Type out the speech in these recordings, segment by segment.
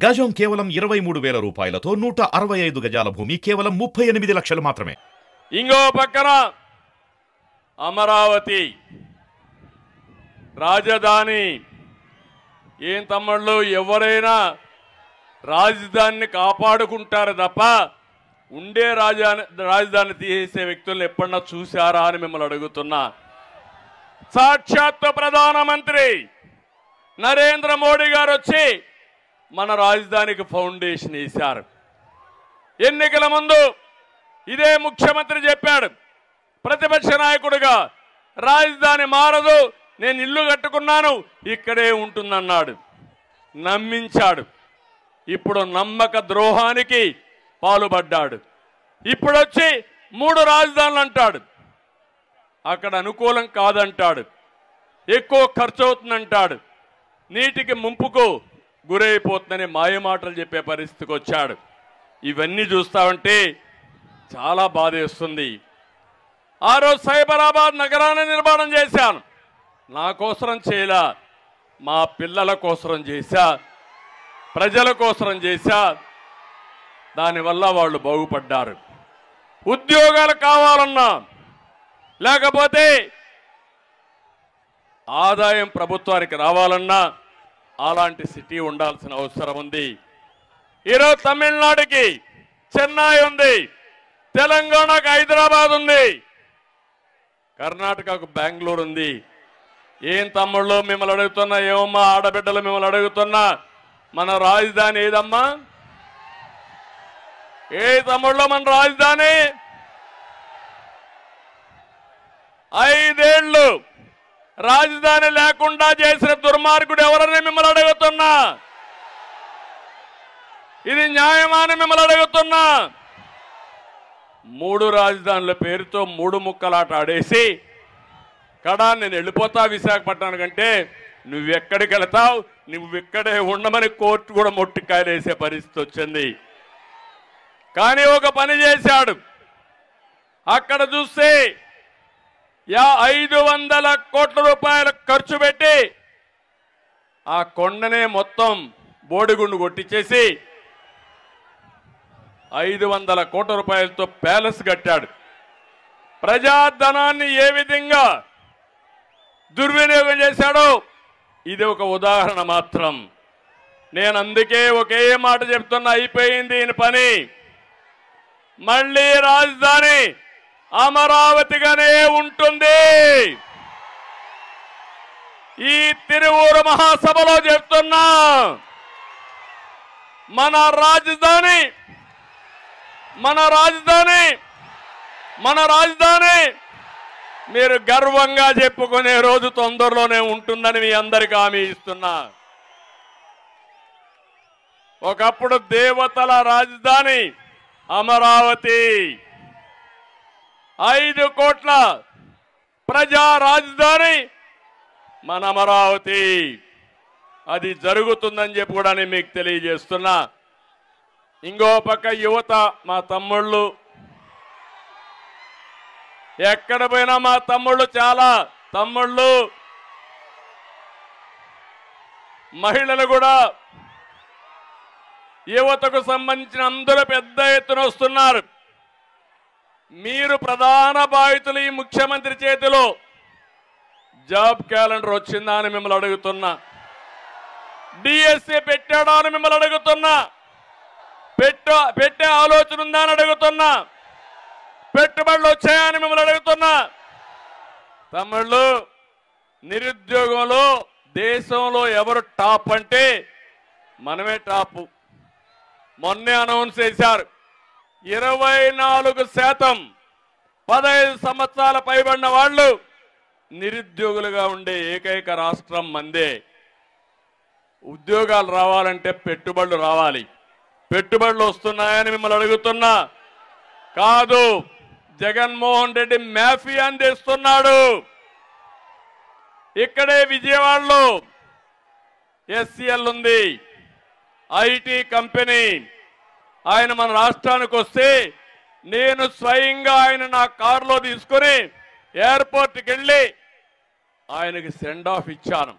గజం కేవలం 23,000 రూపాయలతో 165 గజాల భూమి కేవలం 38 లక్షలు మాత్రమే. ఇంకో పక్కన అమరావతి రాజధాని. ఏం తమ్ముళ్ళు, ఎవరైనా రాజధానిని కాపాడుకుంటారు తప్ప ఉండే రాజధాని తీసే వ్యక్తులను ఎప్పుడన్నా చూశారా అని మిమ్మల్ని అడుగుతున్నా. సాక్షాత్ ప్రధానమంత్రి నరేంద్ర మోడీ గారు వచ్చి మన రాజధానికి ఫౌండేషన్ వేశారు. ఎన్నికల ముందు ఇదే ముఖ్యమంత్రి చెప్పాడు, ప్రతిపక్ష నాయకుడిగా రాజధాని మారదు, నేను ఇల్లు కట్టుకున్నాను ఇక్కడే ఉంటుందన్నాడు. నమ్మించాడు. ఇప్పుడు నమ్మక ద్రోహానికి పాల్పడ్డాడు. ఇప్పుడు వచ్చి 3 రాజధానులు అంటాడు. అక్కడ అనుకూలం కాదంటాడు, ఎక్కువ ఖర్చు అవుతుందంటాడు, నీటికి ముంపుకు గురైపోతుందని మాయమాటలు చెప్పే పరిస్థితికి వచ్చాడు. ఇవన్నీ చూస్తామంటే చాలా బాధేస్తుంది. ఆ రోజు సైబరాబాద్ నగరాన్ని నిర్మాణం చేశాను. నా కోసరం చేయలా, మా పిల్లల కోసరం చేశా, ప్రజల కోసరం చేశా. దానివల్ల వాళ్ళు బాగుపడ్డారు. ఉద్యోగాలు కావాలన్నా, లేకపోతే ఆదాయం ప్రభుత్వానికి రావాలన్నా అలాంటి సిటీ ఉండాల్సిన అవసరం ఉంది. ఈరోజు తమిళనాడుకి చెన్నై ఉంది, తెలంగాణకు హైదరాబాద్ ఉంది, కర్ణాటకకు బెంగళూరు ఉంది. ఏం తమ్ముళ్ళు మిమ్మల్ని అడుగుతున్నా, ఏమమ్మా ఆడబిడ్డలు మిమ్మల్ని అడుగుతున్నా, మన రాజధాని ఏదమ్మా? ఏ తమ్ముళ్ళు మన రాజధాని? 5 ఏళ్ళు రాజధాని లేకుండా చేసిన దుర్మార్గుడు ఎవరని మిమ్మల్ని అడుగుతున్నా. ఇది న్యాయమా అని మిమ్మల్ని అడుగుతున్నా. 3 రాజధానుల పేరుతో 3 ముక్కలాట ఆడేసి కడా నేను వెళ్ళిపోతా విశాఖపట్నానికి అంటే నువ్వెక్కడికి వెళతావు, నువ్వెక్కడే ఉండమని కోర్టు కూడా మొట్టికాయలేసే పరిస్థితి వచ్చింది. కానీ ఒక పని చేశాడు. అక్కడ చూస్తే 500 కోట్ల రూపాయలు ఖర్చు పెట్టి ఆ కొండనే మొత్తం బోడిగుండు కొట్టించేసి 500 కోట్ల రూపాయలతో ప్యాలెస్ కట్టాడు. ప్రజాధనాన్ని ఏ విధంగా దుర్వినియోగం చేశాడో ఇది ఒక ఉదాహరణ మాత్రం. నేను అందుకే ఒకే మాట చెప్తున్నా, అయిపోయింది ఈయన పని. మళ్ళీ రాజధాని అమరావతిగానే ఉంటుంది. ఈ తిరువూరు మహాసభలో చెప్తున్నా, మన రాజధాని మీరు గర్వంగా చెప్పుకునే రోజు తొందరలోనే ఉంటుందని మీ అందరికీ హామీ ఇస్తున్నా. ఒకప్పుడు దేవతల రాజధాని అమరావతి, 5 కోట్ల ప్రజా రాజధాని మన అమరావతి. అది జరుగుతుందని చెప్పి కూడా నేను మీకు తెలియజేస్తున్నా. ఇంకో పక్క యువత, మా తమ్ముళ్ళు, ఎక్కడ పోయినా మా తమ్ముళ్ళు, చాలా తమ్ముళ్ళు, మహిళలు కూడా, యువతకు సంబంధించిన అందరూ పెద్ద ఎత్తున వస్తున్నారు. మీరు ప్రధాన బాధితులు. ఈ ముఖ్యమంత్రి చేతిలో జాబ్ క్యాలెండర్ వచ్చిందా అని మిమ్మల్ని అడుగుతున్నా. డిఎస్సీ పెట్టాడా అని మిమ్మల్ని అడుగుతున్నా. పెట్టే ఆలోచన ఉందా అని అడుగుతున్నా. పెట్టుబడులు వచ్చాయని మిమ్మల్ని అడుగుతున్నా. తమ్ముళ్ళు, నిరుద్యోగంలో దేశంలో ఎవరు టాప్ అంటే మనమే టాపు. మొన్నే అనౌన్స్ చేశారు, 24% 15 సంవత్సరాల పైబడిన వాళ్ళు నిరుద్యోగులుగా ఉండే ఏకైక రాష్ట్రం మందే. ఉద్యోగాలు రావాలంటే పెట్టుబడులు రావాలి. పెట్టుబడులు వస్తున్నాయని మిమ్మల్ని అడుగుతున్నా. కాదు, జగన్మోహన్ రెడ్డి మాఫియాని తెస్తున్నాడు. ఇక్కడే విజయవాడలో ఎస్సీఎల్ ఉంది, ఐటీ కంపెనీ. ఆయన మన రాష్ట్రానికి వస్తే నేను స్వయంగా ఆయన నా కారులో తీసుకుని ఎయిర్పోర్ట్కి వెళ్ళి ఆయనకి సెండ్ ఆఫ్ ఇచ్చాను.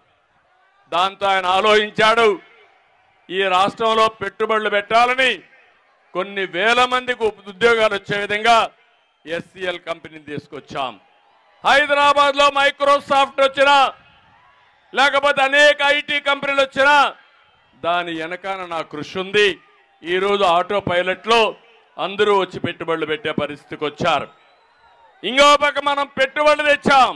దాంతో ఆయన ఆలోచించాడు, ఈ రాష్ట్రంలో పెట్టుబడులు పెట్టాలని కొన్ని వేల మందికి ఉద్యోగాలు వచ్చే విధంగా ఎస్సీఎల్ కంపెనీని తీసుకొచ్చాం. హైదరాబాద్లో మైక్రోసాఫ్ట్ వచ్చినా లేకపోతే అనేక ఐటీ కంపెనీలు వచ్చినా దాని వెనకాల నా కృషి ఉంది. ఈరోజు ఆటో పైలట్లో అందరూ వచ్చి పెట్టుబడులు పెట్టే పరిస్థితికి వచ్చారు. ఇంకో పక్క మనం పెట్టుబడులు తెచ్చాం.